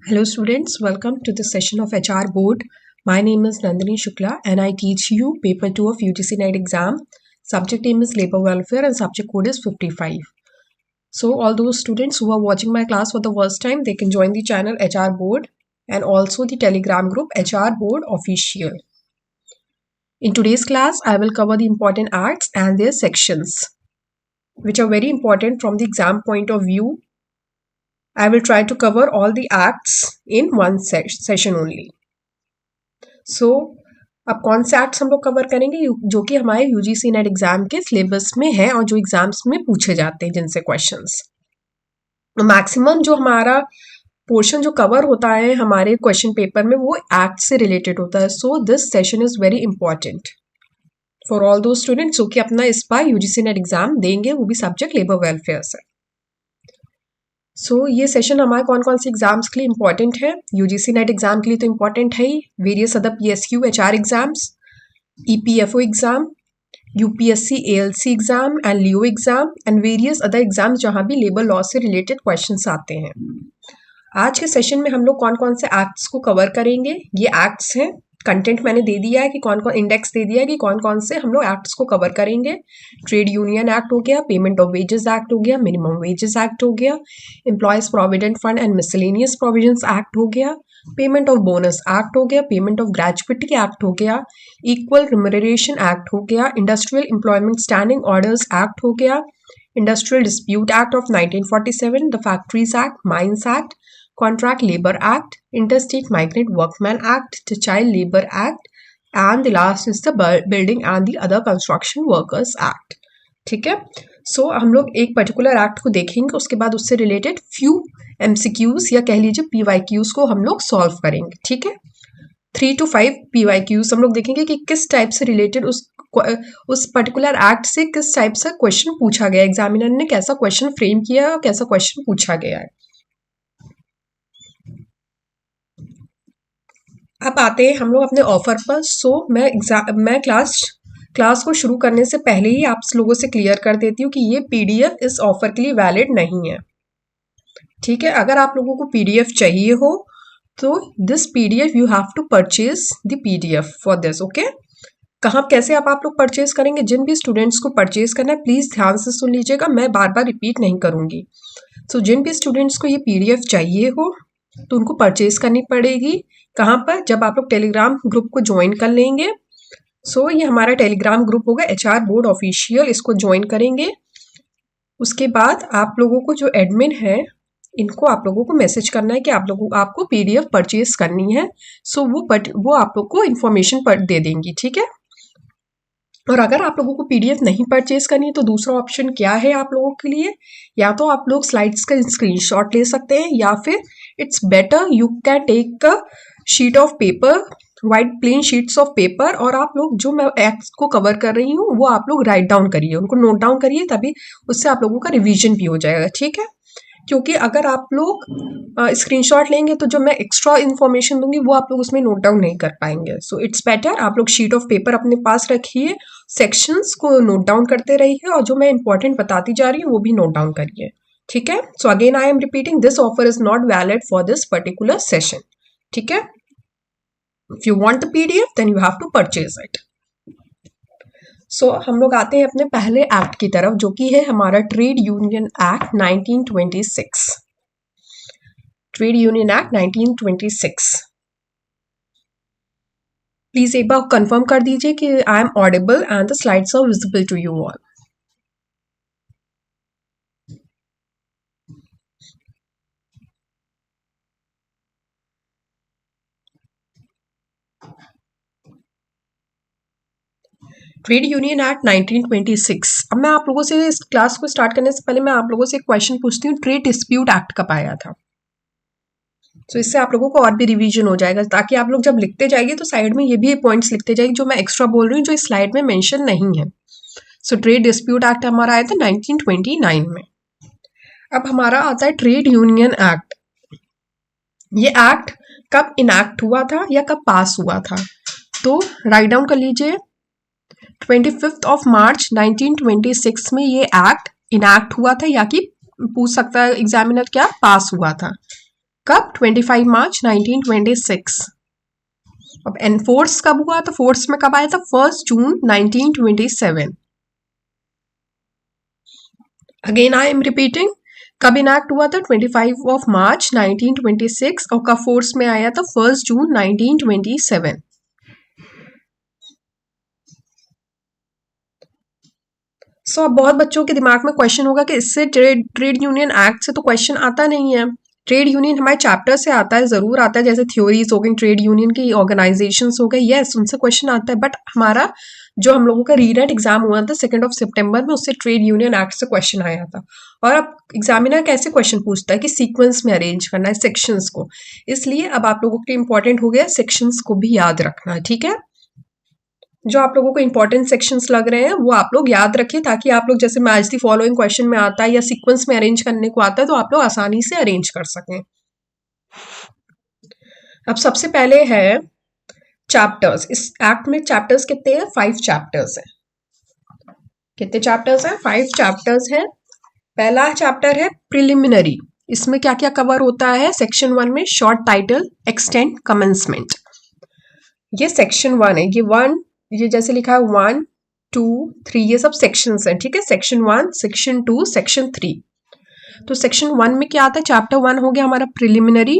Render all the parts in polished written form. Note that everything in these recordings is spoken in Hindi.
Hello students, welcome to the session of HR board. My name is Nandini Shukla and I teach you paper 2 of UGC NET exam. Subject name is labor welfare and subject code is 55. So all those students who are watching my class for the first time, they can join the channel HR board and also the telegram group HR board official. In today's class, I will cover the important acts and their sections, which are very important from the exam point of view. I will try to cover all the acts in one session only. So अब कौन से एक्ट्स हम लोग कवर करेंगे जो कि हमारे यूजीसी नेट एग्जाम के सिलेबस में है और जो एग्जाम्स में पूछे जाते हैं जिनसे क्वेश्चंस। मैक्सिमम जो हमारा पोर्शन जो कवर होता है हमारे क्वेश्चन पेपर में वो एक्ट से रिलेटेड होता है। So this session is very important for all दो स्टूडेंट्स जो कि अपना इस बार यूजीसी नेट एग्जाम देंगे, वो भी सब्जेक्ट लेबर वेलफेयर से। ये सेशन हमारे कौन कौन से एग्जाम्स के लिए इंपॉर्टेंट है। यूजीसी नेट एग्जाम के लिए तो इंपॉर्टेंट है ही, various other PSQ HR exams, EPFO exam, UPSC ALC exam and LEO exam and various other exams जहां भी लेबर लॉ से रिलेटेड क्वेश्चंस आते हैं। आज के सेशन में हम लोग कौन कौन से एक्ट्स को कवर करेंगे। ये एक्ट्स हैं, कंटेंट मैंने दे दिया है कि कौन कौन इंडेक्स दे दिया है कि कौन कौन से हम लोग एक्ट्स को कवर करेंगे। ट्रेड यूनियन एक्ट हो गया, पेमेंट ऑफ वेजेस एक्ट हो गया, मिनिमम वेजेस एक्ट हो गया, employees provident fund and miscellaneous provisions act हो गया, पेमेंट ऑफ बोनस एक्ट हो गया, पेमेंट ऑफ ग्रेजुएटी एक्ट हो गया, इक्वल रिम्यूनरेशन एक्ट हो गया, industrial employment standing orders act हो गया, industrial dispute act of 1947, the factories act, mines act, Contract Labor Act, Interstate Migrant Workman Act, the Child Labor Act, and the last is the Building and the Other Construction Workers Act. ठीक है, सो हम लोग एक पर्टिकुलर एक्ट को देखेंगे, उसके बाद उससे रिलेटेड फ्यू एमसीक्यूज या कह लीजिए पीवाईक्यूज को हम लोग सॉल्व करेंगे। ठीक है, 3 to 5 पीवाईक्यूज हम लोग देखेंगे कि किस टाइप से रिलेटेड उस पर्टिकुलर एक्ट से किस टाइप से क्वेश्चन पूछा गया, एग्जामिनर ने कैसा क्वेश्चन फ्रेम किया है और कैसा क्वेश्चन पूछा गया है। अब आते हैं हम लोग अपने ऑफर पर। मैं क्लास को शुरू करने से पहले ही आप लोगों से क्लियर कर देती हूँ कि ये पीडीएफ इस ऑफर के लिए वैलिड नहीं है। ठीक है, अगर आप लोगों को पीडीएफ चाहिए हो तो this PDF you have to purchase the PDF for this. Okay, कहाँ कैसे आप लोग परचेज करेंगे, जिन भी स्टूडेंट्स को परचेज करना है प्लीज ध्यान से सुन लीजिएगा, मैं बार बार रिपीट नहीं करूंगी। जिन भी स्टूडेंट्स को ये पीडीएफ चाहिए हो तो उनको परचेज करनी पड़ेगी। कहाँ पर, जब आप लोग टेलीग्राम ग्रुप को ज्वाइन कर लेंगे। ये हमारा टेलीग्राम ग्रुप होगा एचआर बोर्ड ऑफिशियल, इसको ज्वाइन करेंगे। उसके बाद आप लोगों को जो एडमिन है इनको आप लोगों को मैसेज करना है कि आपको पीडीएफ परचेज करनी है। वो आप लोग को इन्फॉर्मेशन दे देंगी। ठीक है, और अगर आप लोगों को पीडीएफ नहीं परचेज करनी है तो दूसरा ऑप्शन क्या है आप लोगों के लिए, या तो आप लोग स्लाइड्स का स्क्रीनशॉट ले सकते हैं या फिर it's better you can take a sheet of paper, white plain sheets of paper, और आप लोग जो मैं एक्ट्स को कवर कर रही हूँ वो आप लोग राइट डाउन करिए, उनको नोट डाउन करिए, तभी उससे आप लोगों का रिवीजन भी हो जाएगा। ठीक है, क्योंकि अगर आप लोग स्क्रीनशॉट लेंगे तो जो मैं एक्स्ट्रा इन्फॉर्मेशन दूंगी वो आप लोग उसमें नोट डाउन नहीं कर पाएंगे। इट्स बेटर आप लोग शीट ऑफ पेपर अपने पास रखिए, सेक्शंस को नोट डाउन करते रहिए और जो मैं इंपॉर्टेंट बताती जा रही हूँ वो भी नोट डाउन करिए। ठीक है, again I am repeating, this offer is not valid for this particular session. ठीक है, if you want the PDF then you have to purchase it. हम लोग आते हैं अपने पहले एक्ट की तरफ जो कि है हमारा trade union act 1926। Trade union act 1926। Please एक बार कंफर्म कर दीजिए कि I am audible and the slides are visible to you all. Trade union act 1926। अब मैं आप लोगों से इस क्लास को स्टार्ट करने से पहले मैं आप लोगों से एक क्वेश्चन पूछती हूँ, ट्रेड डिस्प्यूट एक्ट कब आया था। इससे आप लोगों को और भी रिवीजन हो जाएगा, ताकि आप लोग जब लिखते जाइए तो साइड में ये भी पॉइंट्स लिखते जाइए जो मैं एक्स्ट्रा बोल रही हूँ जो इस स्लाइड में मेंशन नहीं है। ट्रेड डिस्प्यूट एक्ट हमारा आया था 1929 में। अब हमारा आता है ट्रेड यूनियन एक्ट। ये एक्ट कब इनैक्ट हुआ था या कब पास हुआ था, तो राइट डाउन कर लीजिए। 25 मार्च 1926 में ये एक्ट इनैक्ट हुआ था, या कि पूछ सकता है एग्जामिनर क्या पास हुआ था। कब? 25 मार्च 1926। अब एनफोर्स कब हुआ? तो फोर्स में कब आया था? 1 जून 1927। अगेन आई एम रिपीटिंग, कब इनैक्ट हुआ था? 25 मार्च 1926 और कब फोर्स में आया था? 1 जून 1927। सो अब बहुत बच्चों के दिमाग में क्वेश्चन होगा कि इससे ट्रेड यूनियन एक्ट से तो क्वेश्चन आता नहीं है। ट्रेड यूनियन हमारे चैप्टर से आता है, जरूर आता है, जैसे थ्योरीज हो गई, ट्रेड यूनियन की ऑर्गेनाइजेशंस हो गए, यस उनसे क्वेश्चन आता है। बट हमारा जो हम लोगों का रीनेट एग्जाम हुआ था 2 सितंबर में, उससे ट्रेड यूनियन एक्ट से क्वेश्चन आया था। और अब एग्जामिनर कैसे क्वेश्चन पूछता है कि सीक्वेंस में अरेंज करना है सेक्शंस को, इसलिए अब आप लोगों के लिए इंपॉर्टेंट हो गया सेक्शंस को भी याद रखना, ठीक है। जो आप लोगों को इंपॉर्टेंट सेक्शंस लग रहे हैं वो आप लोग याद रखिए, ताकि आप लोग जैसे मैच दी फॉलोइंग क्वेश्चन में आता है या सीक्वेंस में अरेंज करने को आता है तो आप लोग आसानी से अरेंज कर सकें। अब सबसे पहले है चैप्टर्स। इस एक्ट में चैप्टर्स कितने हैं? 5 चैप्टर्स हैं। कितने चैप्टर्स हैं? 5 चैप्टर्स हैं। पहला चैप्टर है प्रिलिमिनरी। इसमें क्या क्या कवर होता है? सेक्शन 1 में शॉर्ट टाइटल, एक्सटेंड, कमेंसमेंट। ये सेक्शन 1 है। ये जैसे लिखा है 1 2 3, ये सब सेक्शंस हैं, ठीक है। Section 1, section 2, section 3। तो सेक्शन 1 में क्या आता है? चैप्टर 1 हो गया हमारा प्रिलिमिनरी।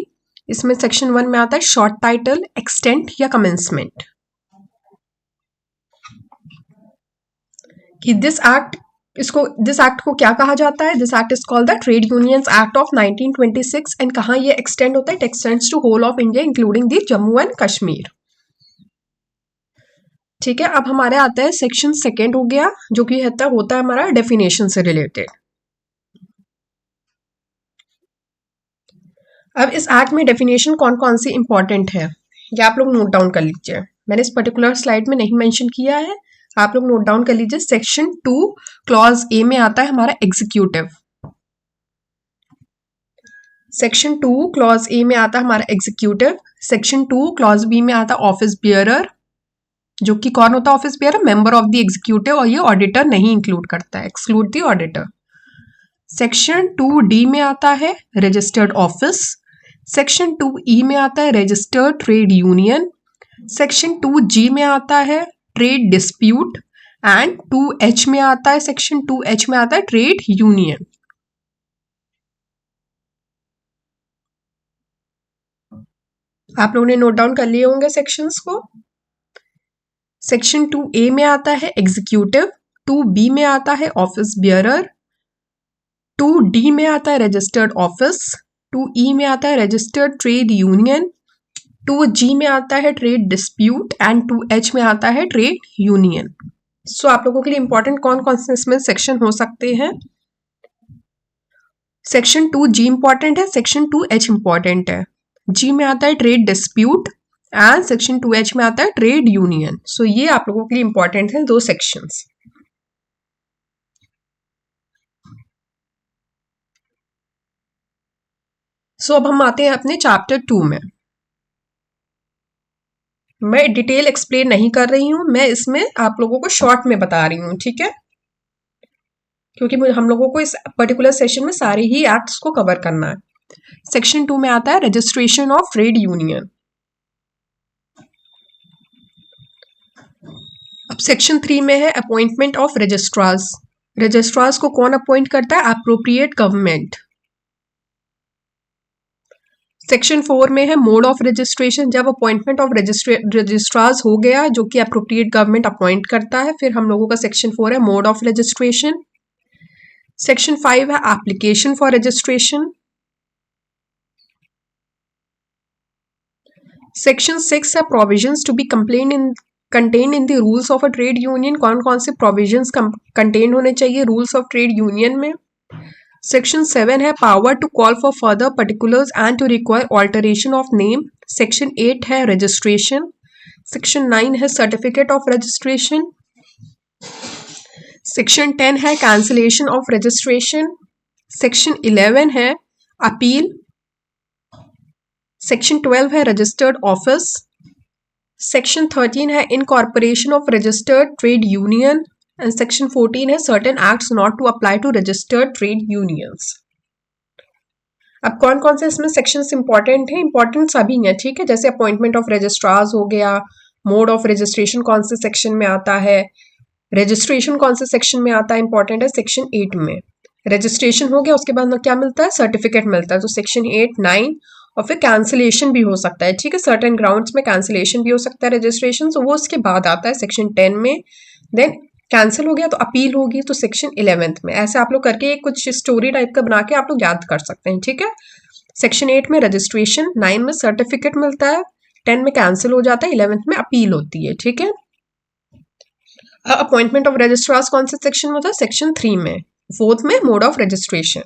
इसमें सेक्शन 1 में आता है शॉर्ट टाइटल, एक्सटेंट या कमेंसमेंट। कि दिस एक्ट को क्या कहा जाता है? This act is called the trade unions act of 1926। And कहाँ ये एक्सटेंड होता है? It extends to whole of India including the Jammu and Kashmir, ठीक है। अब हमारे आता है सेक्शन 2 हो गया, जो कि होता है हमारा डेफिनेशन से रिलेटेड। अब इस एक्ट में डेफिनेशन कौन कौन सी इंपॉर्टेंट है, ये आप लोग नोट डाउन कर लीजिए। मैंने इस पर्टिकुलर स्लाइड में नहीं मेंशन किया है, आप लोग नोट डाउन कर लीजिए। सेक्शन 2 क्लॉज ए में आता है हमारा एग्जीक्यूटिव। सेक्शन 2 क्लॉज ए में आता है हमारा एग्जीक्यूटिव। सेक्शन 2 क्लॉज बी में आता है ऑफिस बियरर, जो कि कौन होता है office bearer? Member of the executive, और ये ऑडिटर नहीं इंक्लूड करता है, exclude the auditor. Section 2D में आता है रजिस्टर्ड ऑफिस। सेक्शन 2E में आता है registered trade union. Section 2G में आता है ट्रेड डिस्प्यूट। एंड 2H में आता है, सेक्शन 2H में आता है ट्रेड यूनियन। आप लोगों ने नोट डाउन कर लिए होंगे सेक्शंस को। सेक्शन 2A में आता है एग्जीक्यूटिव, 2B में आता है ऑफिस बियरर, 2D में आता है रजिस्टर्ड ऑफिस, 2E में आता है रजिस्टर्ड ट्रेड यूनियन, 2G में आता है ट्रेड डिस्प्यूट एंड 2H में आता है ट्रेड यूनियन। सो आप लोगों के लिए इंपॉर्टेंट कौन कौन से इसमें सेक्शन हो सकते हैं? सेक्शन 2G इंपॉर्टेंट है, सेक्शन 2H इंपॉर्टेंट है। G में आता है trade dispute and section 2H में आता है ट्रेड यूनियन। सो ये आप लोगों के लिए इंपॉर्टेंट है 2 सेक्शंस। सो अब हम आते हैं अपने चैप्टर 2 में। मैं डिटेल एक्सप्लेन नहीं कर रही हूं, मैं इसमें आप लोगों को शॉर्ट में बता रही हूं, ठीक है, क्योंकि हम लोगों को इस पर्टिकुलर सेशन में सारे ही एक्ट्स को कवर करना है। सेक्शन 2 में आता है रजिस्ट्रेशन ऑफ ट्रेड यूनियन। अब सेक्शन 3 में है अपॉइंटमेंट ऑफ रजिस्ट्रार्स। रजिस्ट्रार्स को कौन अपॉइंट करता है? Appropriate government. सेक्शन 4 में है मोड ऑफ रजिस्ट्रेशन। जब अपॉइंटमेंट ऑफ रजिस्ट्रार्स हो गया, जो कि अप्रोप्रिएट गवर्नमेंट अपॉइंट करता है, फिर हम लोगों का सेक्शन 4 है मोड ऑफ रजिस्ट्रेशन। सेक्शन 5 है एप्लीकेशन फॉर रजिस्ट्रेशन। सेक्शन 6 है provisions to be contained in the rules of a trade union. कौन कौन से प्रोविजंस कंटेन होने चाहिए रूल्स ऑफ ट्रेड यूनियन में। सेक्शन 7 है power to call for further particulars and to require alteration of name. Section 8 है रजिस्ट्रेशन। सेक्शन 9 है सर्टिफिकेट ऑफ रजिस्ट्रेशन। सेक्शन 10 है कैंसिलेशन ऑफ रजिस्ट्रेशन। सेक्शन 11 है अपील। सेक्शन 12 है रजिस्टर्ड ऑफिस। सेक्शन 13 है incorporation of registered trade union and section 14 है certain acts not to apply to registered trade unions. अब कौन कौन से इसमें सेक्शंस इंपॉर्टेंट हैं? इंपॉर्टेंट सभी हैं, ठीक है। जैसे अपॉइंटमेंट ऑफ रजिस्ट्रार्स हो गया, मोड ऑफ रजिस्ट्रेशन कौन से सेक्शन में आता है, रजिस्ट्रेशन कौन से सेक्शन में आता है, इंपॉर्टेंट है सेक्शन 8 में। रजिस्ट्रेशन हो गया, उसके बाद क्या मिलता है? सर्टिफिकेट मिलता है, तो सेक्शन 8, 9 और फिर कैंसिलेशन भी हो सकता है, ठीक है। सर्टेन ग्राउंड्स में कैंसिलेशन भी हो सकता है रजिस्ट्रेशन, तो वो उसके बाद आता है सेक्शन 10 में। देन कैंसिल हो गया तो अपील होगी, तो सेक्शन 11th में। ऐसे आप लोग करके कुछ स्टोरी टाइप का बना के आप लोग याद कर सकते हैं, ठीक है। सेक्शन 8 में रजिस्ट्रेशन, 9 में सर्टिफिकेट मिलता है, 10 में कैंसिल हो जाता है, 11th में अपील होती है, ठीक है। अपॉइंटमेंट ऑफ रजिस्ट्रार्स कौन से सेक्शन में होता है? सेक्शन 3 में। 4th में मोड ऑफ रजिस्ट्रेशन।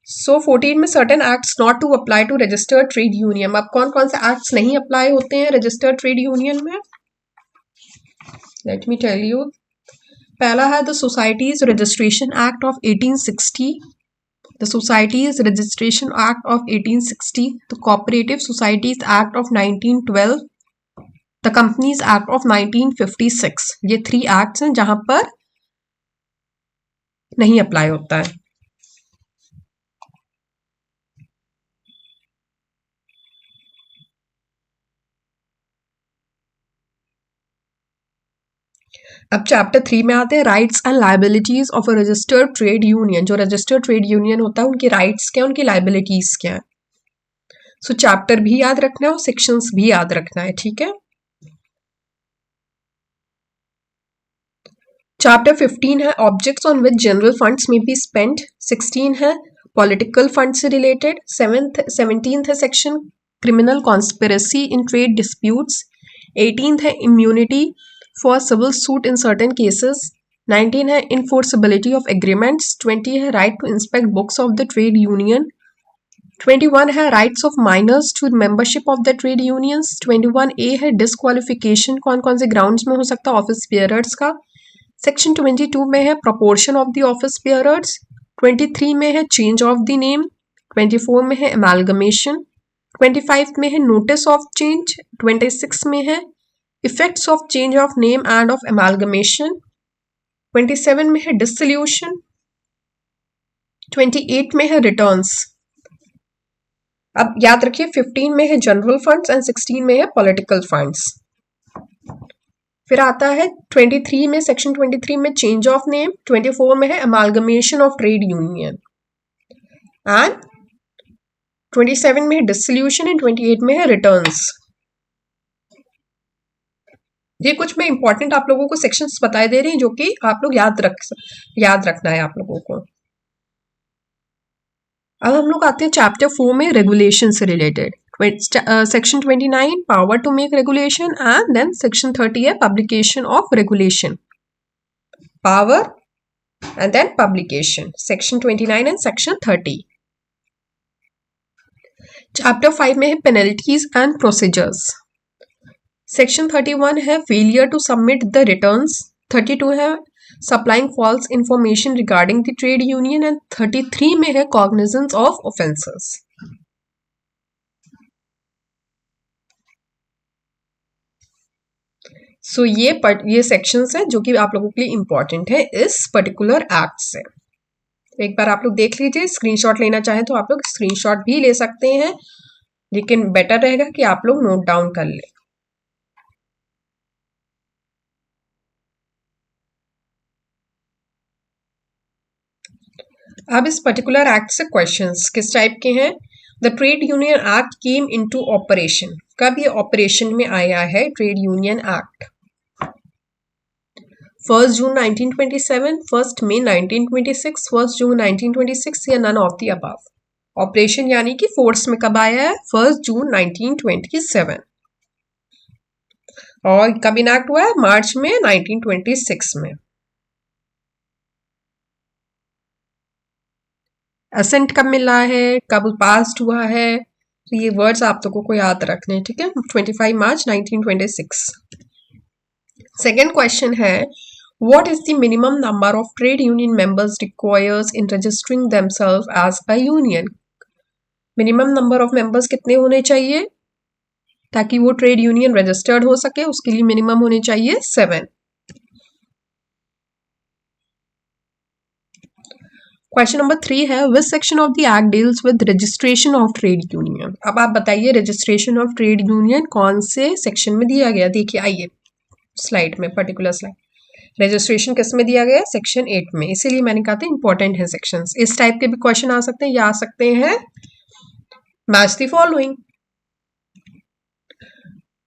सो 14 में certain acts not to apply to registered trade union. अब कौन कौन से एक्ट्स नहीं अप्लाई होते हैं रजिस्टर्ड ट्रेड यूनियन में? Let me tell you. पहला है the societies registration act of 1860, the societies registration act of 1860, the cooperative societies act of 1912, the companies act of 1956। ये 3 एक्ट्स हैं जहां पर नहीं अप्लाई होता है। अब चैप्टर 3 में आते हैं rights and liabilities of a registered trade union. जो रजिस्टर्ड ट्रेड यूनियन होता है उनकी राइट्स क्या है, उनकी लाइबिलिटीज क्या है। सो चैप्टर भी याद रखना है और सेक्शंस भी याद रखना है, ठीक है। चैप्टर 15 है objects on which general funds may be spent. 16 है पॉलिटिकल फंड से रिलेटेड। 17th है section criminal conspiracy in trade disputes. 18th है immunity for civil suit in certain cases. 19 है इनफोर्सिबिलिटी ऑफ एग्रीमेंट्स। 20 है right to inspect books of the trade union. 21 है rights of minors to membership of the trade unions. 21A है डिस्क्वालिफिकेशन, कौन कौन से ग्राउंड्स में हो सकता है ऑफिस बेयरर्स का। सेक्शन 22 में है proportion of the office bearers. 23 में है चेंज ऑफ द नेम। 24 में है एमालगमेशन। 25 में है नोटिस ऑफ चेंज। 26 में है effects of change of name and of amalgamation. 27 में है डिसोल्यूशन। 28 में है रिटर्न्स। अब याद रखिए 15 में है जनरल फंड्स एंड 16 में है पॉलिटिकल फंड्स। फिर आता है 23 में, सेक्शन 23 में चेंज ऑफ नेम। 24 में है amalgamation of trade union and 27 में है डिसोल्यूशन एंड 28 में है रिटर्न्स। ये कुछ मैं इंपॉर्टेंट आप लोगों को सेक्शंस बताए दे रही हैं जो कि आप लोग याद रखना है आप लोगों को। अब हम लोग आते हैं चैप्टर 4 में रेगुलेशन से related. Section 29 power to make regulation and then section 30 है publication of regulation, power and then publication. Section 29 and section 30। Chapter 5 में है पेनल्टीज एंड प्रोसीजर्स। सेक्शन 31 है failure to submit the returns. 32 है supplying false information regarding the trade union and 33 में है कॉग्निजेंस ऑफ ऑफेंसेस। सो ये सेक्शंस है जो कि आप लोगों के लिए इंपॉर्टेंट है इस पर्टिकुलर एक्ट से। एक बार आप लोग देख लीजिए, स्क्रीनशॉट लेना चाहे तो आप लोग स्क्रीनशॉट भी ले सकते हैं, लेकिन बेटर रहेगा कि आप लोग नोट डाउन कर लें। अब इस पर्टिकुलर एक्ट से क्वेश्चंस किस टाइप के हैं? The trade union act came into operation. कब ये ऑपरेशन में आया है ट्रेड यूनियन एक्ट? 1 जून 1927, 1 मई 1926, 1 जून 1926 या none of the above. Operation यानी कि फोर्स में कब आया है? 1 जून 1927। और कब इनैक्ट हुआ है? मार्च में 1926 में। असेंट कब मिला है, कब पास्ड हुआ है, तो ये वर्ड्स आप लोगों को याद रखने हैं, ठीक है। 25 मार्च 1926। सेकेंड क्वेश्चन है what is the minimum number of trade union members requires in registering themselves as a union. Minimum number of members कितने होने चाहिए? ताकि वो ट्रेड यूनियन रजिस्टर्ड हो सके, उसके लिए मिनिमम होने चाहिए 7। क्वेश्चन नंबर 3 है which section of the act deals with registration of trade union. अब आप बताइए रजिस्ट्रेशन ऑफ ट्रेड यूनियन कौन से सेक्शन में दिया गया। देखिए आइए स्लाइड में, पर्टिकुलर स्लाइड रजिस्ट्रेशन किस में दिया गया है, सेक्शन 8 में। इसीलिए मैंने कहा था इंपॉर्टेंट है सेक्शंस। इस टाइप के भी क्वेश्चन आ सकते हैं, या आ सकते हैं मैच द फॉलोइंग।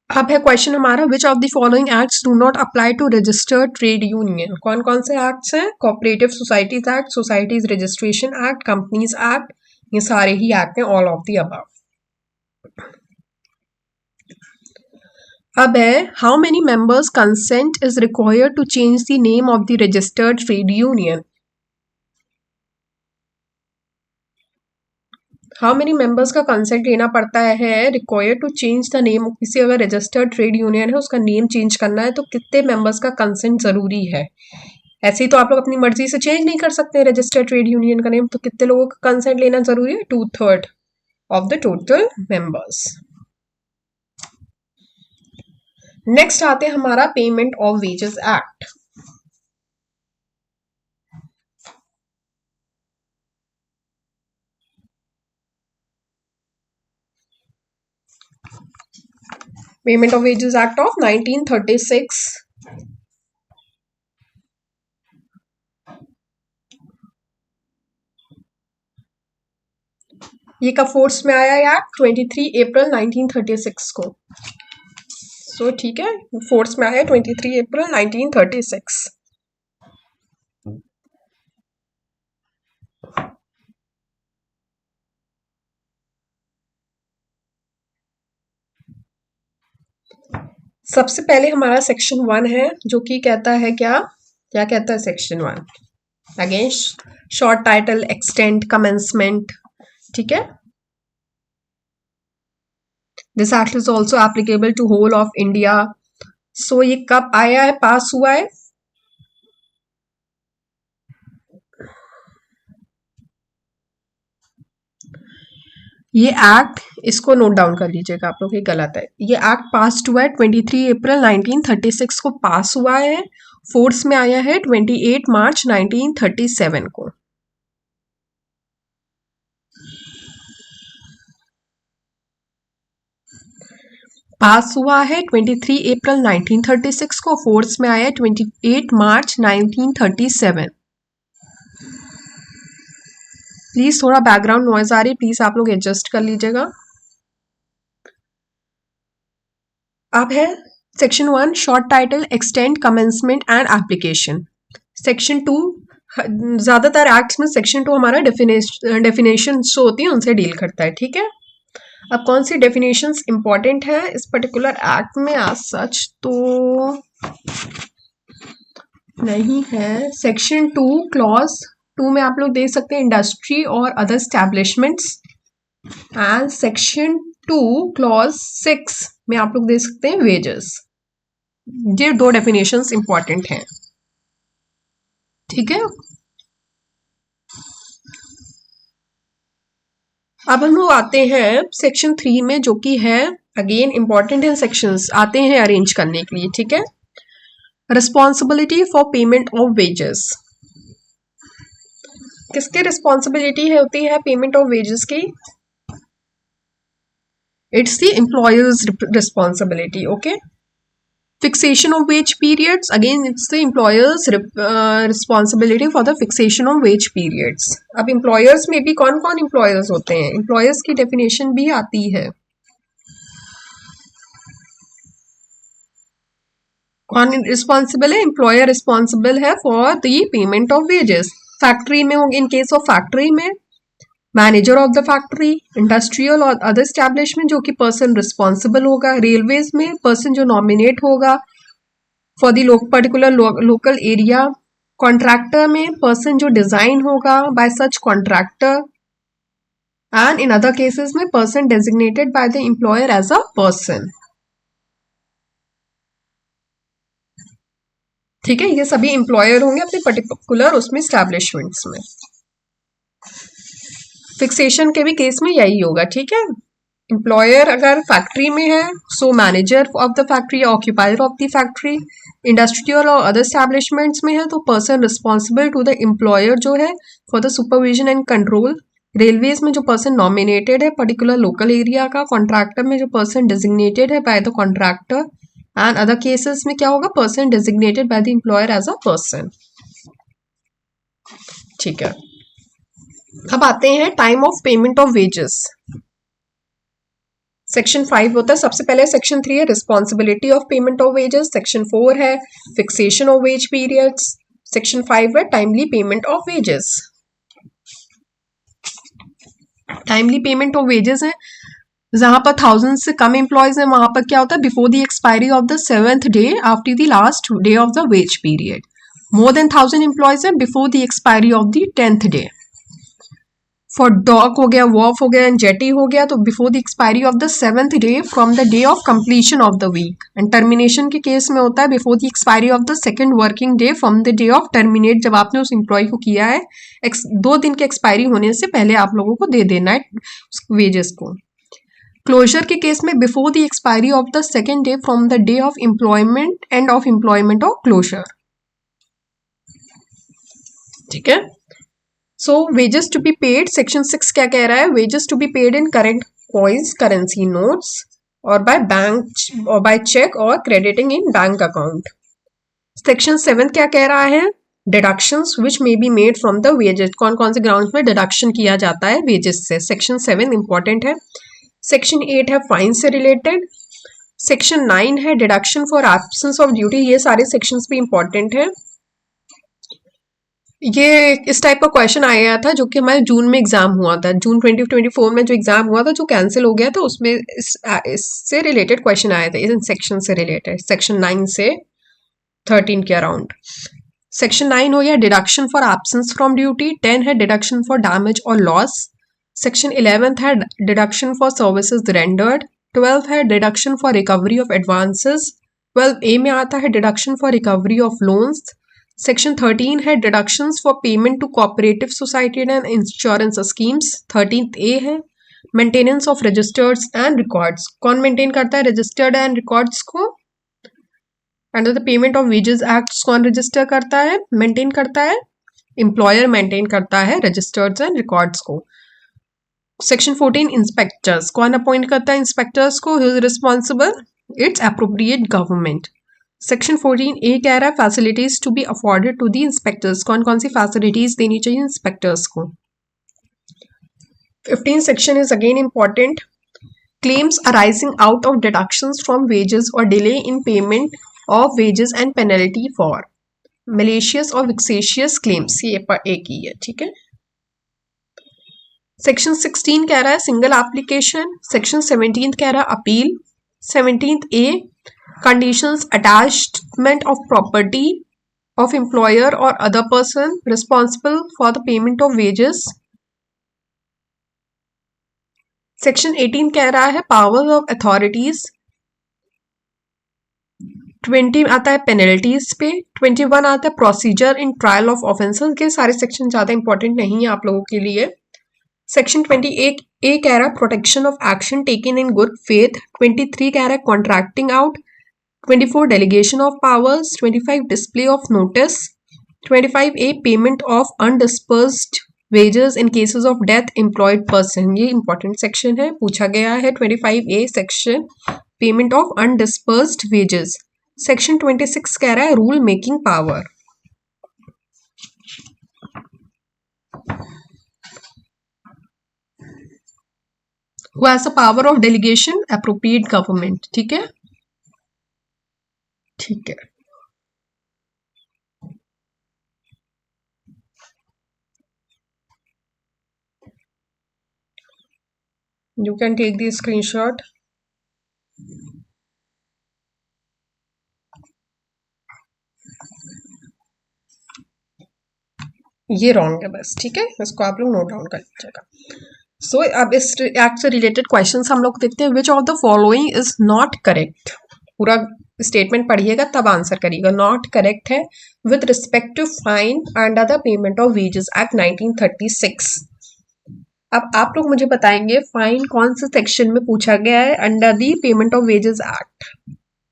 अब है क्वेश्चन हमारा which of the following acts do not apply to registered trade union. कौन कौन से एक्ट्स हैं, cooperative societies act, societies registration act, companies act, ये सारे ही एक्ट हैं, ऑल ऑफ द अबव। अब है how many members consent is required to change the name of the registered trade union. How many members का कंसेंट लेना पड़ता है required to change the name. किसी अगर रजिस्टर्ड ट्रेड यूनियन है उसका नेम चेंज करना है तो कितने मेंबर्स का कंसेंट जरूरी है। ऐसे ही तो आप लोग अपनी मर्जी से चेंज नहीं कर सकते रजिस्टर्ड ट्रेड यूनियन का नेम, तो कितने लोगों का कंसेंट लेना जरूरी है, 2/3 of the total members. Next आते हैं हमारा payment of wages act. Payment of wages act of 1936। ये कब फोर्स में आया यार, 23 अप्रैल 1936 को। सो ठीक है, फोर्स में आया 23 अप्रैल 1936। सबसे पहले हमारा सेक्शन 1 है जो कि कहता है क्या क्या कहता है section 1, again short title, extent, commencement. ठीक है, this act is also applicable to whole of India. So ये कब आया है, पास हुआ है, ये एक्ट, इसको नोट डाउन कर लीजिएगा आप लोग, ये गलत है। ये एक्ट पास हुआ है 23 अप्रैल 1936 को पास हुआ है, फोर्स में आया है 28 मार्च 1937 को। पास हुआ है 23 अप्रैल 1936 को, फोर्स में आया है 28 मार्च 1937। प्लीज थोड़ा बैकग्राउंड नॉइज आ रही है, प्लीज आप लोग एडजस्ट कर लीजिएगा। अब है section 1 short title, extend, commencement and application. Section 2 ज्यादातर एक्ट्स में सेक्शन 2 हमारा डेफिनेशन जो होती है उनसे डील करता है। ठीक है, अब कौन सी डेफिनेशंस इंपॉर्टेंट है इस पर्टिकुलर एक्ट में, आज सच तो नहीं है। सेक्शन 2 क्लॉज 2 में आप लोग देख सकते हैं इंडस्ट्री और other establishments, and section 2 clause 6 में आप लोग देख सकते हैं वेजेस। ये दो डेफिनेशंस इंपॉर्टेंट हैं। ठीक है, अब हम लोग आते हैं सेक्शन 3 में जो कि है अगेन इंपॉर्टेंट है, सेक्शंस आते हैं अरेंज करने के लिए। ठीक है, responsibility for payment of wages. किसकी रिस्पॉन्सिबिलिटी है होती है पेमेंट ऑफ वेजेस की, it's the employers responsibility. Okay, fixation of ways periods, again it's the employers responsibility for the fixation of ways periods. अब एम्प्लॉयर्स में भी कौन कौन एम्प्लॉयर्स होते हैं, एम्प्लॉयर्स की डेफिनेशन भी आती है। कौन रिस्पॉन्सिबल है, एम्प्लॉयर रिस्पॉन्सिबल है for the payment of wages. Factory में होंगे, इन केस ऑफ फैक्ट्री में manager of the factory, industrial और अदर एस्टैब्लिशमेंट जो कि पर्सन रिस्पॉन्सिबल होगा, रेलवेज में पर्सन जो नॉमिनेट होगा for the particular local area, contractor में पर्सन जो डिजाइन होगा by such contractor, and in other cases में person designated by the employer as a person. ठीक है, ये सभी एम्प्लॉयर होंगे अपने पर्टिकुलर उसमें एस्टैब्लिशमेंट्स में। फिक्सेशन के भी केस में यही होगा। ठीक है, एम्प्लॉयर अगर फैक्ट्री में है so manager of the factory, occupier of the factory. Industrial और अदर एस्टैब्लिशमेंट्स में है तो person responsible to the employer जो है for the supervision and control. Railways में जो पर्सन नॉमिनेटेड है पर्टिकुलर लोकल एरिया का। कॉन्ट्रैक्टर में जो पर्सन डिजिग्नेटेड है बाय द कॉन्ट्रैक्टर। एंड अदर केसेस में क्या होगा, person designated by the employer as a person. ठीक है, अब आते हैं time of payment of wages. Section 5 होता है सबसे पहले। सेक्शन 3 है responsibility of payment of wages. Section 4 है fixation of ways periods. Section 5 है timely payment of wages. Timely payment of wages है जहां पर 1000 से कम एम्प्लॉयज है वहां पर क्या होता है, before the expiry of the 7th day after the last day of the wage period. More than 1000 employees है before the expiry of the 10th day. For डॉक हो गया, वॉफ हो गया एंड जेटी हो गया तो before the expiry of the 7th day from the day of completion of the week. And termination के केस में होता है before the expiry of the 2nd working day from the day of terminate, जब आपने उस एम्प्लॉय को किया है 2 दिन के एक्सपायरी होने से पहले आप लोगों को दे देना है वेजेस को। क्लोजर के केस में before the expiry of the 2nd day from the day of employment and of employment of closure. ठीक है, so wages to be paid, section 6 क्या कह रहा है, wages to be paid in current coins, currency notes और बाय बैंक और बाय चेक और crediting in bank account. Section 7 क्या कह रहा है, deductions which may be made from the wages, कौन कौन से ग्राउंड्स में डिडक्शन किया जाता है वेजेस से। सेक्शन 7 इंपॉर्टेंट है। सेक्शन 8 है फाइन से रिलेटेड। सेक्शन 9 है deduction for absence of duty. ये सारे सेक्शंस भी इंपॉर्टेंट है। ये इस टाइप का क्वेश्चन आया था जो कि हमारे जून में एग्जाम हुआ था, जून 2024 में जो एग्जाम हुआ था जो कैंसिल हो गया था, उसमें इससे रिलेटेड क्वेश्चन आया था, इन सेक्शन से रिलेटेड, सेक्शन 9 से 13 के अराउंड। सेक्शन 9 हो गया deduction for absence from duty. 10 है डिडक्शन फॉर डैमेज और लॉस। सेक्शन 11 है डिडक्शन फॉर सर्विसेज रेंडर्ड। 12 है deduction for recovery of advances. 12A में आता है deduction for recovery of loans. Section 13 है deductions for payment to cooperative society and insurance schemes. 13A है maintenance of registers and records. कौन मेंटेन करता है रजिस्टर्ड एंड रिकॉर्ड्स को? Under the payment of wages act कौन रजिस्टर करता है, मेंटेन करता है? एम्प्लॉयर मेंटेन करता है रजिस्टर्स एंड रिकॉर्ड्स को। सेक्शन 14 इंस्पेक्टर्स, कौन अपॉइंट करता है इंस्पेक्टर्स को, who is responsible? It's appropriate government. Section 14A कह रहा है facilities to be afforded to the inspectors, कौन कौन सी फैसिलिटीज देनी चाहिए इंस्पेक्टर्स को। 15 section is again important. Claims arising out of deductions from wages और delay in payment of wages and penalty for malicious और विक्सेशियस क्लेम्स, ये एक ही है। ठीक है, सेक्शन 16 कह रहा है सिंगल एप्लीकेशन। सेक्शन 17 कह रहा है appeal. 17A conditions attachment of property of employer or other person responsible for the payment of wages. Section 18 कह रहा है powers of authorities। 20 आता है penalties पे। 21 आता है procedure in trial of offences। के सारे सेक्शन ज्यादा इंपॉर्टेंट नहीं है आप लोगों के लिए। सेक्शन 28A कह रहा है protection of action taken in good faith. 23 कह रहा है contracting out. 24 delegation of powers। 25 display of notice। 25A payment of undisbursed wages in cases of death employed person, ये important section है, पूछा गया है। 25A section payment of undisbursed wages। section 26 कह रहा है rule making power। who has the power of delegation, appropriate government। ठीक है, ठीक है, you can take the screenshot। ये रॉन्ग है बस, ठीक है, इसको आप लोग नोट डाउन कर लीजिएगा। सो अब इस एक्ट से रिलेटेड क्वेश्चंस हम लोग देखते हैं। Which of the following is not correct, पूरा स्टेटमेंट पढ़िएगा तब आंसर करिएगा। नॉट करेक्ट है with respect to fine under the payment of wages act 1936। अब आप लोग मुझे बताएंगे फाइन कौन से सेक्शन में पूछा गया है under the payment of wages act.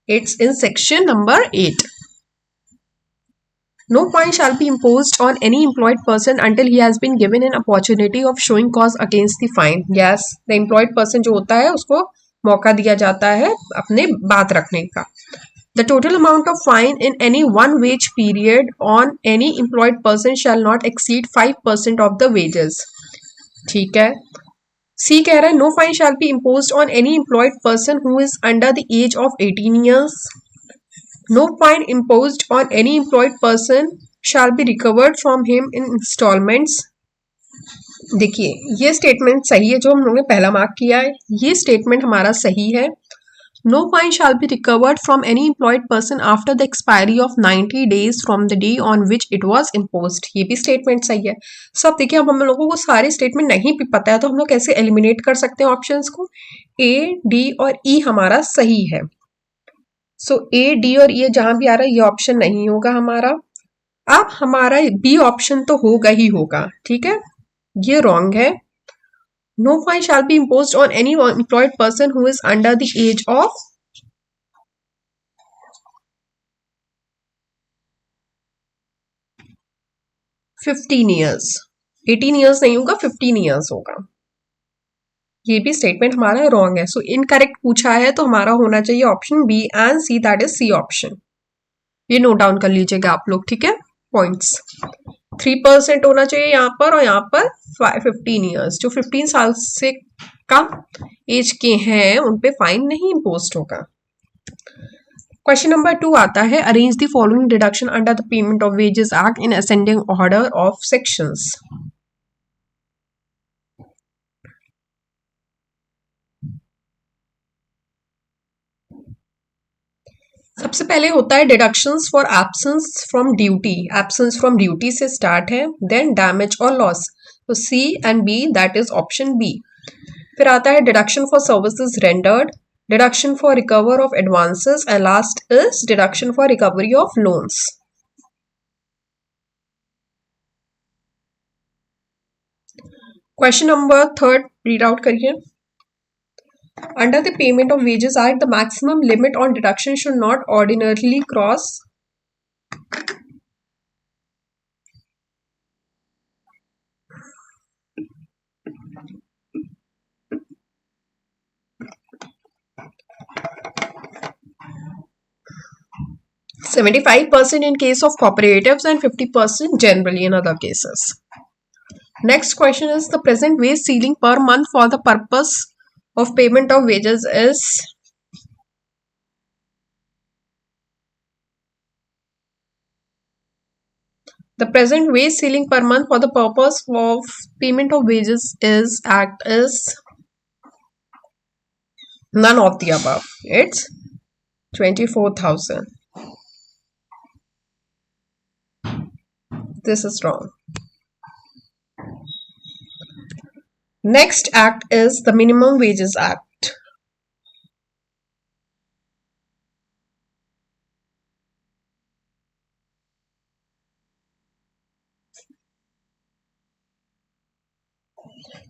It's in section number 8. No fine shall be imposed on any employed person until he has been given an opportunity of showing cause against the fine. Yes, the employed person जो होता है उसको मौका दिया जाता है अपने बात रखने का. The total amount of fine in any one wage period on any employed person shall not exceed 5% of the wages. ठीक है. सी कह रहा है no fine shall be imposed on any employed person who is under the age of 18 years. No fine imposed on any employed person shall be recovered from him in installments. देखिए ये स्टेटमेंट सही है जो हम लोगों ने पहला मार्क किया है, ये स्टेटमेंट हमारा सही है. No fine shall be recovered from any employed person after the expiry of 90 days from the day on which it was imposed. ये भी स्टेटमेंट सही है. सब देखिए अब हम लोगों को सारे स्टेटमेंट नहीं भी पता है तो हम लोग कैसे एलिमिनेट कर सकते हैं ऑप्शंस को. ए, डी और ई हमारा सही है. सो ए, डी और ई जहां भी आ रहा है ये ऑप्शन नहीं होगा हमारा. अब हमारा बी ऑप्शन तो होगा ही होगा. ठीक है, ये रॉन्ग है. No fine shall be imposed on any employed person who is under the age of 15 years. 18 years नहीं होगा, 15 years होगा. ये भी स्टेटमेंट हमारा रॉन्ग है. सो इनकरेक्ट पूछा है तो हमारा होना चाहिए option B and C, that is C option. ये नोट डाउन कर लीजिएगा आप लोग. ठीक है, पॉइंट्स 3% होना चाहिए यहाँ पर और यहाँ पर 15 years. जो 15 साल से कम एज के हैं उन पे फाइन नहीं इम्पोज होगा. क्वेश्चन नंबर 2 आता है arrange the following deduction under the payment of wages act in ascending order of sections. सबसे पहले होता है deductions for absence from duty. Absence from duty से स्टार्ट है. देन डैमेज और लॉस, तो C and B, that is option B. फिर आता है deduction for services rendered, deduction for recover of advances and last is deduction for recovery of loans. Question number 3 read out करिए. Under the Payment of Wages Act, the maximum limit on deduction should not ordinarily cross 75% in case of cooperatives and 50% generally in other cases. Next question is the present wage ceiling per month for the purpose of payment of wages is the present wage ceiling per month for the purpose of payment of wages is act is none of the above. It's 24,000. This is wrong. Next act is the Minimum Wages Act.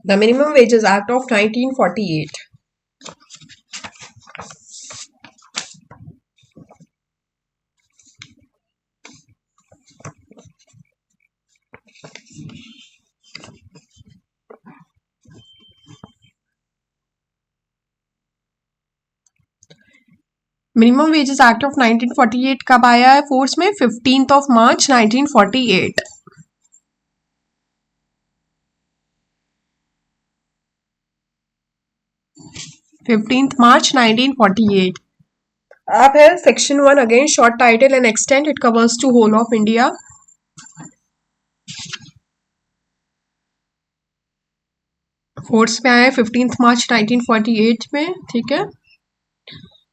The Minimum Wages Act of 1948. Minimum wages act of 1948 कब आया है फोर्स में? 15 मार्च 1948. March 1948. अब है section 1 again short title and extent. It covers to whole of India. Force में आया है 15 मार्च 1948 में. ठीक है,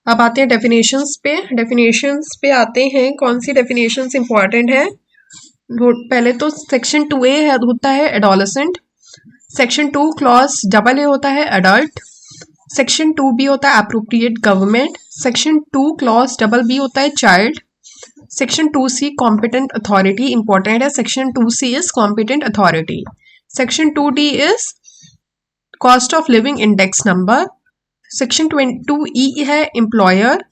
अब आते हैं डेफिनेशंस पे. डेफिनेशंस पे आते हैं. कौन सी डेफिनेशंस इंपॉर्टेंट है? पहले तो सेक्शन 2A होता है एडोलेसेंट. सेक्शन 2 क्लॉज AA होता है एडल्ट. सेक्शन 2B होता है appropriate government. Section 2 clause BB होता है child. Section 2C competent authority important है. Section 2C is competent authority. Section 2D is cost of living index number, section 22E है एम्प्लॉयर,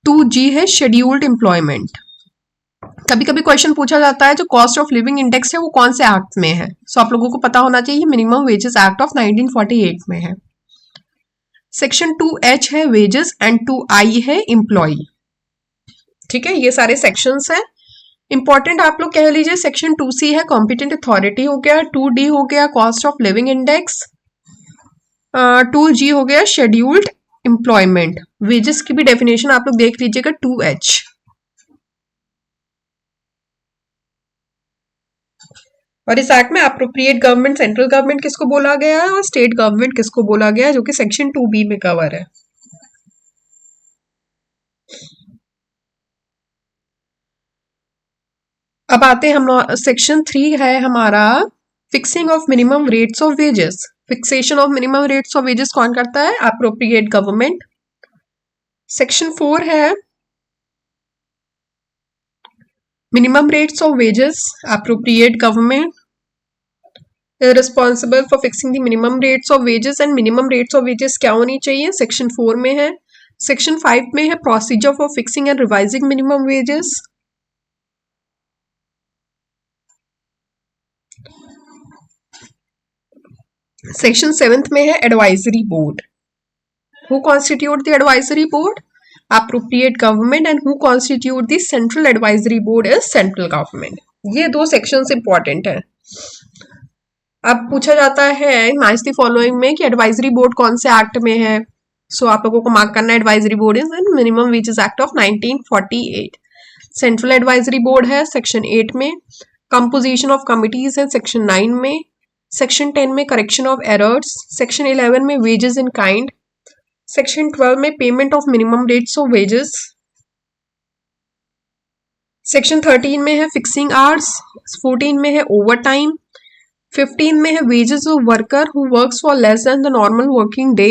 2G है शेड्यूल्ड एम्प्लॉयमेंट। कभी कभी क्वेश्चन पूछा जाता है जो कॉस्ट ऑफ लिविंग इंडेक्स है वो कौन से एक्ट में है, सो आप लोगों को पता होना चाहिए मिनिमम वेजेस एक्ट ऑफ 1948 में है। सेक्शन 2H है वेजेस एंड 2I है एम्प्लॉय। ठीक है, ये सारे सेक्शंस हैं इंपॉर्टेंट। आप लोग कह लीजिए सेक्शन 2C है कॉम्पिटेंट अथॉरिटी हो गया, 2D हो गया cost of living index, 2G हो गया शेड्यूल्ड एम्प्लॉयमेंट। वेजेस की भी डेफिनेशन आप लोग देख लीजिएगा 2H। और इस एक्ट में अप्रोप्रिएट गवर्नमेंट सेंट्रल गवर्नमेंट किसको बोला गया है और स्टेट गवर्नमेंट किसको बोला गया है, जो कि सेक्शन 2B में कवर है। अब आते हैं हम सेक्शन 3 है हमारा fixing of minimum rates of wages. Fixation of minimum rates of wages कौन करता है, अप्रोप्रिएट गवर्नमेंट। सेक्शन 4 है minimum rates of wages, appropriate government responsible for fixing the minimum rates of wages. And minimum rates of wages क्या होनी चाहिए, सेक्शन 4 में है। सेक्शन 5 में है procedure for fixing and revising minimum wages. Section 7 में है advisory board. Who constitute the advisory board, appropriate government. And who constitute the central advisory board is central government. ये दो सेक्शंस इंपॉर्टेंट है। अब पूछा जाता है मैच द फॉलोइंग में कि एडवाइजरी बोर्ड कौन से एक्ट में है, सो आप लोगों को मार्क करना है advisory board is in minimum wages act of 1948। Central advisory board है सेक्शन 8 में। कंपोजिशन ऑफ कमिटीज है सेक्शन 9 में। सेक्शन 10 में करेक्शन ऑफ एरर्स, सेक्शन 11 में वेजेस इन काइंड, सेक्शन 12 में payment of minimum rates of wages, section 13 में है फिक्सिंग आवर्स, 14 में है ओवर टाइम, 15 में है wages of worker who works for less than the normal working day,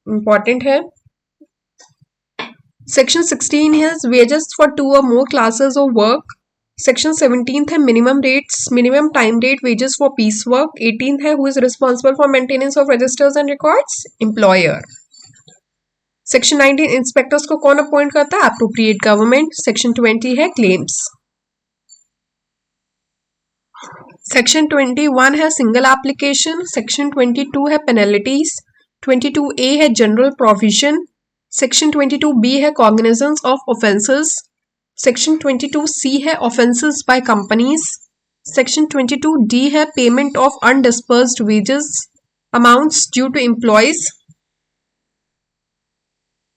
important है। सेक्शन 16 है wages for 2 or more classes of work। सेक्शन 17 है minimum rates, minimum time rate wages for piece work. 18 है who is responsible for maintenance of registers and records, employer. Section 19 inspectors को कौन अपॉइंट करता है, अप्रोप्रिएट गवर्नमेंट। सेक्शन 20 है क्लेम्स। सेक्शन 21 है सिंगल एप्लीकेशन। सेक्शन 22 है पेनल्टीज। 22A है जनरल प्रोविजन। सेक्शन 22B है cognizance of offences. Section 22C है offences by companies. Section 22D है payment of undispersed wages amounts due to employees.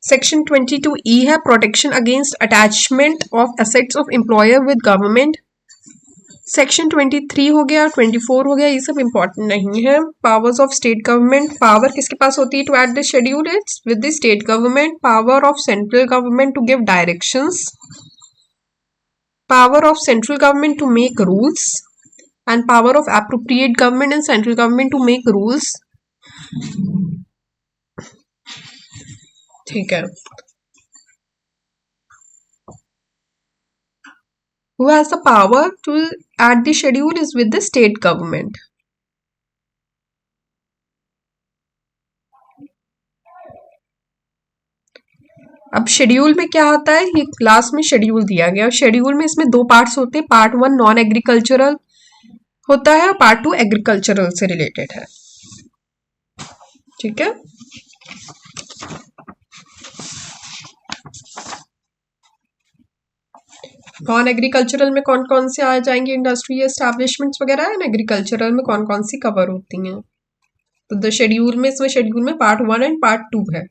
Section 22E है protection against attachment of assets of employer with government. Section 23 हो गया, 24 हो गया, ये सब इंपॉर्टेंट नहीं है। Powers of state government, power किसके पास होती है to add the schedule, it's with the state government. Power of central government to give directions, power of central government to make rules, and power of appropriate government and central government to make rules. ठीक है, who has the power to add the schedule is with the state government. अब शेड्यूल में क्या होता है, ये क्लास में शेड्यूल दिया गया। शेड्यूल में इसमें दो पार्ट्स होते हैं, पार्ट 1 नॉन एग्रीकल्चरल होता है और पार्ट 2 एग्रीकल्चरल से रिलेटेड है। ठीक है, नॉन एग्रीकल्चरल में कौन कौन से आ जाएंगे इंडस्ट्री एस्टैब्लिशमेंट्स वगैरह, एंड एग्रीकल्चरल में कौन कौन सी कवर होती हैं। तो द शेड्यूल में, इसमें शेड्यूल में पार्ट 1 एंड पार्ट 2 है।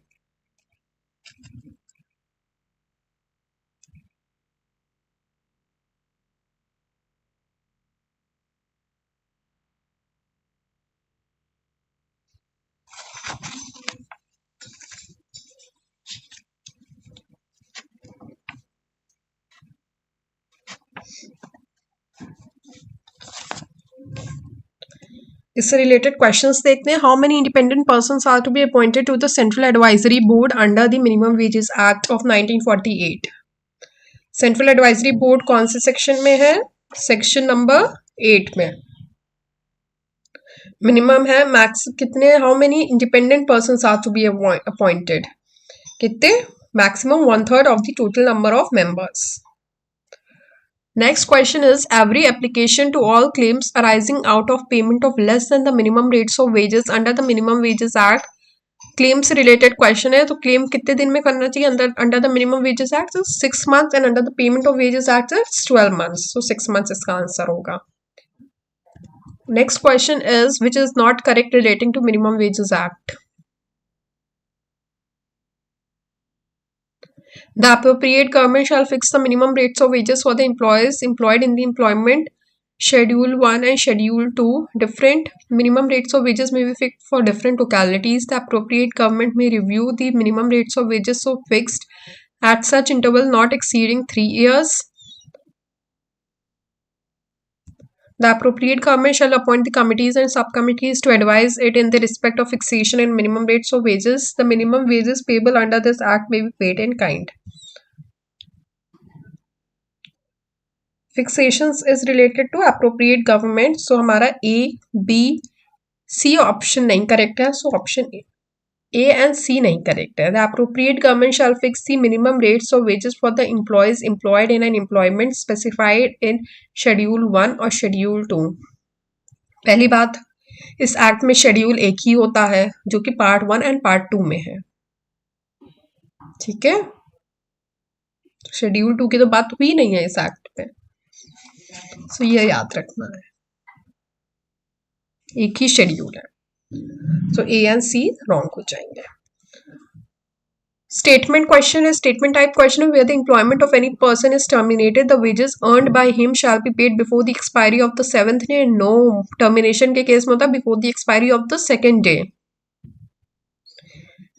इससे रिलेटेड क्वेश्चंस देखते हैं। How many independent persons are to be appointed to the central advisory board under the minimum wages act of 1948। Central advisory board कौन से सेक्शन में है, सेक्शन नंबर 8 में। मिनिमम है मैक्स कितने, how many independent person are to be appointed, कितने, maximum 1/3 of the total number of members. Next question is every application to all claims arising out of payment of less than the minimum rates of wages under the Minimum Wages Act. Claim से रिलेटेड क्वेश्चन है, तो क्लेम कितने दिन में करना चाहिए under the minimum wages act? 6 months and under the payment of wages act 12 months. So 6 months इसका आंसर होगा. Next question is which is not correct relating to minimum wages act. The appropriate government shall fix the minimum rates of wages for the employees employed in the employment Schedule 1 and Schedule 2. Different minimum rates of wages may be fixed for different localities. The appropriate government may review the minimum rates of wages so fixed at such interval not exceeding 3 years. The appropriate government shall appoint the committees and subcommittees to advise it in the respect of fixation and minimum rates of wages. The minimum wages payable under this act may be paid in kind. Fixations is related to appropriate government. So हमारा A, B, C ऑप्शन नहीं करेक्ट है. So option A and C नहीं करेक्ट है. The appropriate government shall fix the minimum rates of wages for the employees employed in an employment specified in Schedule 1 और Schedule 2. पहली बात, इस एक्ट में शेड्यूल एक ही होता है जो कि पार्ट 1 एंड पार्ट 2 में है. ठीक है, शेड्यूल 2 की तो बात हुई नहीं है इस एक्ट पे. सो ये याद रखना है, एक ही शेड्यूल है. सो ए एंड सी रॉन्ग हो जाएंगे. Statement question is statement type question where the employment of any person is terminated, the wages earned by him shall be paid before the expiry of the 7th day. No, termination के केस में होता before the expiry of the 2nd day.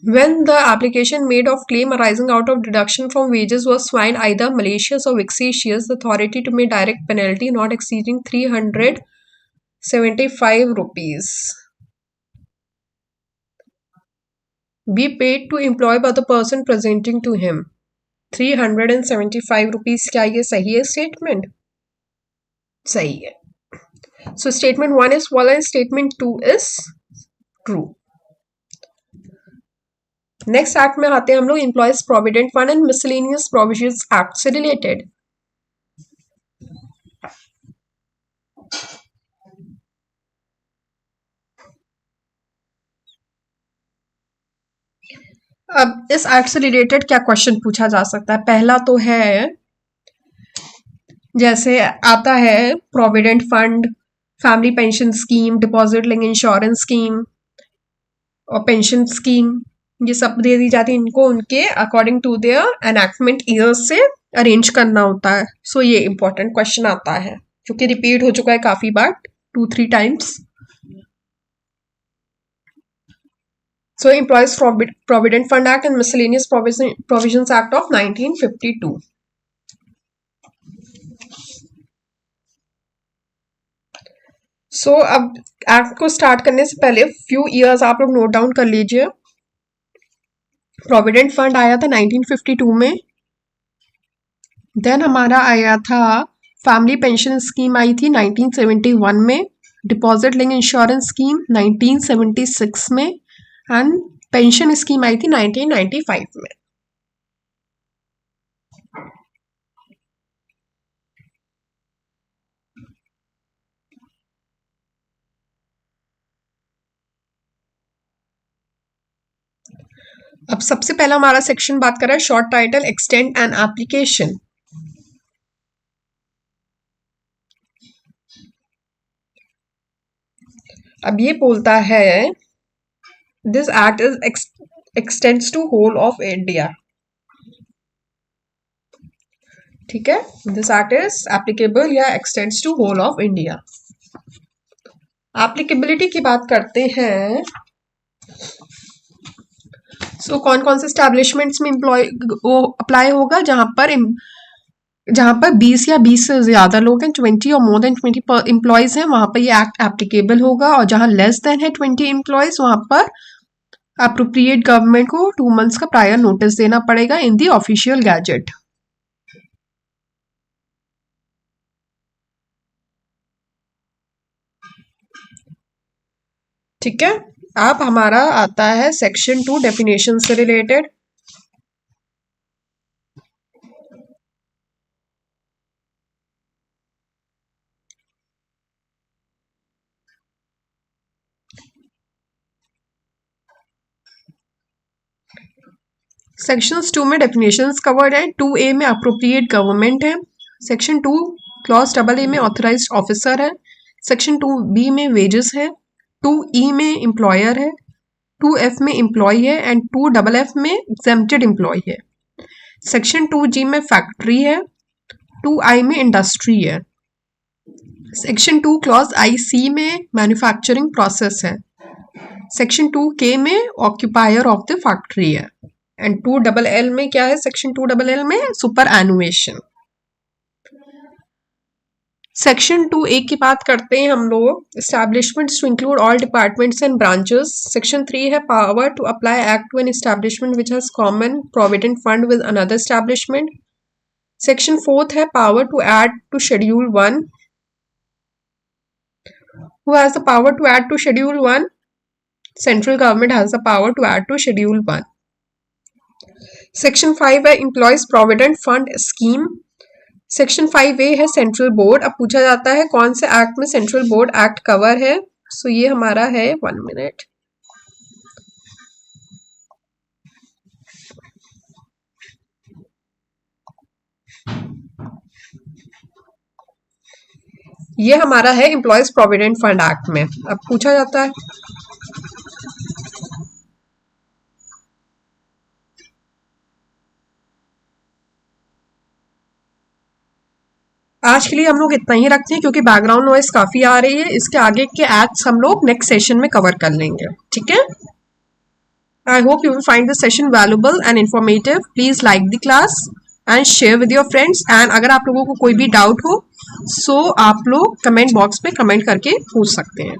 When the application made of claim arising out of deduction from wages was found either malicious or vexatious, the authority to make direct penalty not exceeding 375 rupees be paid to employee by the person presenting to him. 375 rupees. क्या ये सही है स्टेटमेंट? सही है. So statement 1 is false and statement 2 is true. Next act में आते हैं हम लोग employees provident fund and miscellaneous provisions act से रिलेटेड. अब इस एक्ट से रिलेटेड क्या क्वेश्चन पूछा जा सकता है? पहला तो है, जैसे आता है provident fund, family pension scheme, deposit link insurance scheme और पेंशन स्कीम, ये सब दे दी जाती है इनको उनके according to their enactment year से अरेंज करना होता है. सो ये इंपॉर्टेंट क्वेश्चन आता है जो कि रिपीट हो चुका है काफी बार, 2-3 times. So Employees Provident Fund Act and Miscellaneous Provisions Act of 1952. So अब एक्ट को स्टार्ट करने से पहले फ्यू ईयर्स आप लोग नोट डाउन कर लीजिए. प्रोविडेंट फंड आया था 1952 में. देन हमारा आया था फैमिली पेंशन स्कीम आई थी 1971 में. डिपॉजिट लिंक इंश्योरेंस स्कीम 1976 में एंड पेंशन स्कीम आई थी 1995 में. अब सबसे पहला हमारा सेक्शन बात कर रहा है short title extend and application. अब ये बोलता है this act is extends to whole of India. ठीक है, दिस एक्ट इज एप्लीकेबल या extends to whole of India. Applicability की बात करते हैं. सो कौन कौन से स्टैब्लिशमेंट्स में अप्लाई होगा? जहां पर 20 या 20 से ज्यादा लोग हैं, 20 और मोर देन 20 एम्प्लॉयज हैं, वहां पर ये एक्ट एप्लीकेबल होगा. और जहां लेस देन है 20 एम्प्लॉयज, वहां पर अप्रोप्रिएट गवर्नमेंट को 2 months का प्रायर नोटिस देना पड़ेगा इन दी ऑफिशियल गैजेट. ठीक है। अब हमारा आता है सेक्शन 2 डेफिनेशन से रिलेटेड। सेक्शंस 2 में डेफिनेशंस कवर्ड है। 2A में अप्रोप्रिएट गवर्नमेंट है। सेक्शन 2 क्लॉज डबल ए में ऑथराइज्ड ऑफिसर है। सेक्शन 2B में वेजेस है। 2E में एम्प्लॉयर है। 2F में एम्प्लॉय है एंड 2FF में एग्जेम्प्टेड एम्प्लॉय है। सेक्शन 2G में फैक्ट्री है। 2I में इंडस्ट्री है। सेक्शन 2 क्लॉज IC में मैन्युफैक्चरिंग प्रोसेस है। सेक्शन 2K में ऑक्यूपायर ऑफ द फैक्ट्री है एंड 2LL में क्या है? सेक्शन 2LL में सुपर एनुएशन। सेक्शन 2A की बात करते हैं हम लोग। Establishments to include all departments and branches. Section 3 है power to apply act to an establishment which has common provident fund with another establishment. Section 4 है power to add to schedule 1। Who has the power to add to schedule 1? Central government has the power to add to schedule 1. Section 5 है employees provident fund scheme. Section 5A है सेंट्रल बोर्ड। अब पूछा जाता है कौन से एक्ट में सेंट्रल बोर्ड एक्ट कवर है। सो ये हमारा है 1 मिनट। ये हमारा है एम्प्लॉयज प्रोविडेंट फंड एक्ट में। अब पूछा जाता है आज के लिए हम लोग इतना ही रखते हैं क्योंकि बैकग्राउंड नॉइस काफी आ रही है। इसके आगे के एक्ट्स हम लोग नेक्स्ट सेशन में कवर कर लेंगे। ठीक है। I hope you will find this session valuable and informative. Please like the class and share with your friends. And अगर आप लोगों को कोई भी डाउट हो सो आप लोग कमेंट बॉक्स में कमेंट करके पूछ सकते हैं।